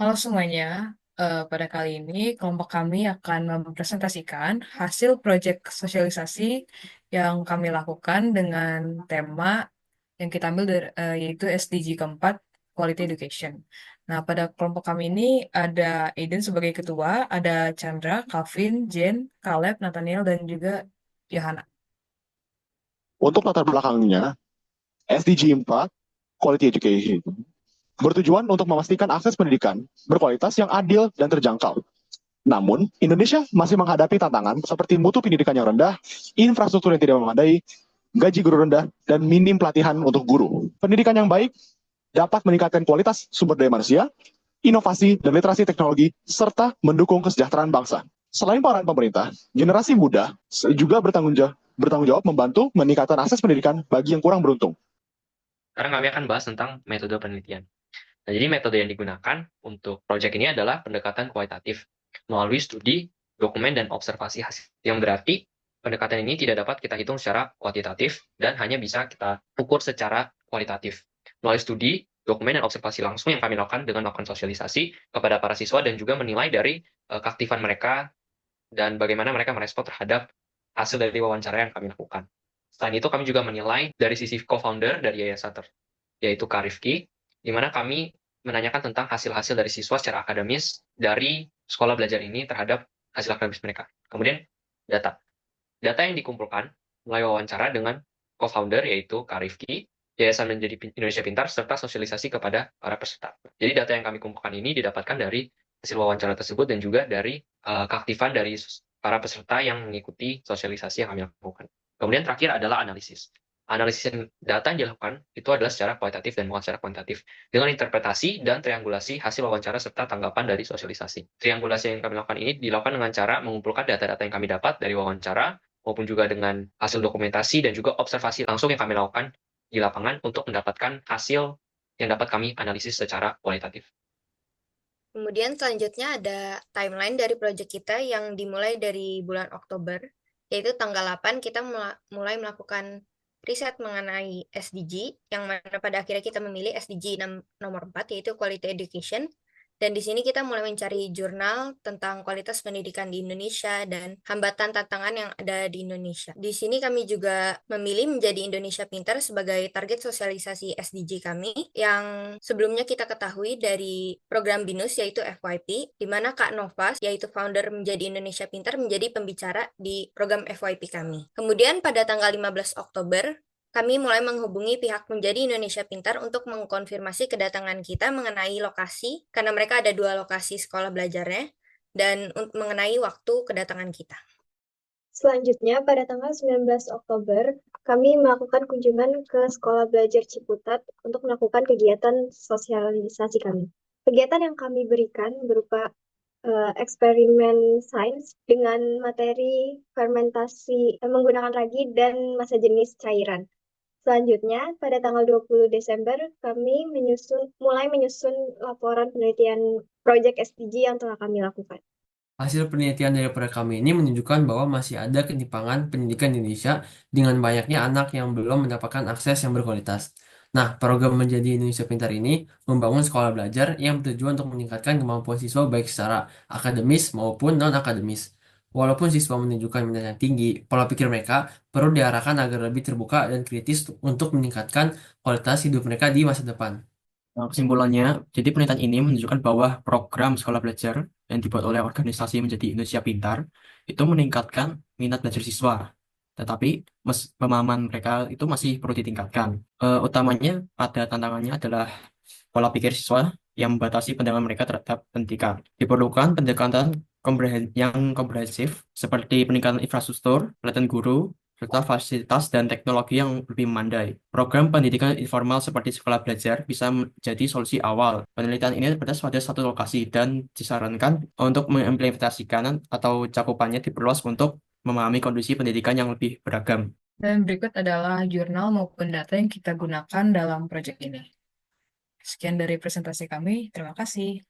Halo semuanya, pada kali ini kelompok kami akan mempresentasikan hasil proyek sosialisasi yang kami lakukan dengan tema yang kita ambil dari, yaitu SDG keempat, Quality Education. Nah, pada kelompok kami ini ada Aiden sebagai ketua, ada Chandra, Calvin, Jen, Caleb, Nathaniel, dan juga Johanna. Untuk latar belakangnya, SDG 4, Quality Education, bertujuan untuk memastikan akses pendidikan berkualitas yang adil dan terjangkau. Namun, Indonesia masih menghadapi tantangan seperti mutu pendidikan yang rendah, infrastruktur yang tidak memadai, gaji guru rendah, dan minim pelatihan untuk guru. Pendidikan yang baik dapat meningkatkan kualitas sumber daya manusia, inovasi dan literasi teknologi, serta mendukung kesejahteraan bangsa. Selain peran pemerintah, generasi muda juga bertanggung jawab membantu meningkatkan akses pendidikan bagi yang kurang beruntung. Sekarang kami akan bahas tentang metode penelitian. Nah, jadi metode yang digunakan untuk proyek ini adalah pendekatan kualitatif melalui studi, dokumen, dan observasi hasil. Yang berarti pendekatan ini tidak dapat kita hitung secara kuantitatif dan hanya bisa kita ukur secara kualitatif. Melalui studi, dokumen, dan observasi langsung yang kami lakukan dengan melakukan sosialisasi kepada para siswa dan juga menilai dari keaktifan mereka dan bagaimana mereka merespon terhadap hasil dari wawancara yang kami lakukan. Selain itu, kami juga menilai dari sisi co-founder dari yayasan yaitu Kak Rifki, di mana kami menanyakan tentang hasil-hasil dari siswa secara akademis dari sekolah belajar ini terhadap hasil akademis mereka. Kemudian data. Data yang dikumpulkan melalui wawancara dengan co-founder yaitu Kak Rifki, Yayasan Menjadi Indonesia Pintar, serta sosialisasi kepada para peserta. Jadi data yang kami kumpulkan ini didapatkan dari hasil wawancara tersebut dan juga dari keaktifan dari para peserta yang mengikuti sosialisasi yang kami lakukan. Kemudian terakhir adalah analisis. Analisis data yang dilakukan itu adalah secara kualitatif dan bukan secara kuantitatif, dengan interpretasi dan triangulasi hasil wawancara serta tanggapan dari sosialisasi. Triangulasi yang kami lakukan ini dilakukan dengan cara mengumpulkan data-data yang kami dapat dari wawancara, maupun juga dengan hasil dokumentasi dan juga observasi langsung yang kami lakukan di lapangan untuk mendapatkan hasil yang dapat kami analisis secara kualitatif. Kemudian selanjutnya ada timeline dari proyek kita yang dimulai dari bulan Oktober, yaitu tanggal 8 kita mulai melakukan riset mengenai SDG, yang mana pada akhirnya kita memilih SDG nomor 4, yaitu Quality Education. Dan di sini kita mulai mencari jurnal tentang kualitas pendidikan di Indonesia dan hambatan tantangan yang ada di Indonesia. Di sini kami juga memilih menjadi Indonesia Pintar sebagai target sosialisasi SDG kami yang sebelumnya kita ketahui dari program BINUS yaitu FYP, di mana Kak Novas yaitu founder Menjadi Indonesia Pintar menjadi pembicara di program FYP kami. Kemudian pada tanggal 15 Oktober kami mulai menghubungi pihak Menjadi Indonesia Pintar untuk mengkonfirmasi kedatangan kita mengenai lokasi, karena mereka ada 2 lokasi sekolah belajarnya, dan mengenai waktu kedatangan kita. Selanjutnya, pada tanggal 19 Oktober, kami melakukan kunjungan ke Sekolah Belajar Ciputat untuk melakukan kegiatan sosialisasi kami. Kegiatan yang kami berikan berupa eksperimen sains dengan materi fermentasi menggunakan ragi dan massa jenis cairan. Selanjutnya, pada tanggal 20 Desember, kami mulai menyusun laporan penelitian proyek SDG yang telah kami lakukan. Hasil penelitian dari kami ini menunjukkan bahwa masih ada ketimpangan pendidikan di Indonesia dengan banyaknya anak yang belum mendapatkan akses yang berkualitas. Nah, program Menjadi Indonesia Pintar ini membangun sekolah belajar yang bertujuan untuk meningkatkan kemampuan siswa baik secara akademis maupun non-akademis. Walaupun siswa menunjukkan minat yang tinggi, pola pikir mereka perlu diarahkan agar lebih terbuka dan kritis untuk meningkatkan kualitas hidup mereka di masa depan. Nah, kesimpulannya, jadi penelitian ini menunjukkan bahwa program sekolah belajar yang dibuat oleh organisasi Menjadi Indonesia Pintar itu meningkatkan minat belajar siswa. Tetapi pemahaman mereka itu masih perlu ditingkatkan. Utamanya pada tantangannya adalah pola pikir siswa yang membatasi pandangan mereka terhadap pendidikan. Diperlukan pendekatan yang komprehensif seperti peningkatan infrastruktur, pelatihan guru, serta fasilitas dan teknologi yang lebih memadai. Program pendidikan informal seperti sekolah belajar bisa menjadi solusi awal. Penelitian ini terbatas pada satu lokasi dan disarankan untuk mengimplementasikan atau cakupannya diperluas untuk memahami kondisi pendidikan yang lebih beragam. Dan berikut adalah jurnal maupun data yang kita gunakan dalam proyek ini. Sekian dari presentasi kami, terima kasih.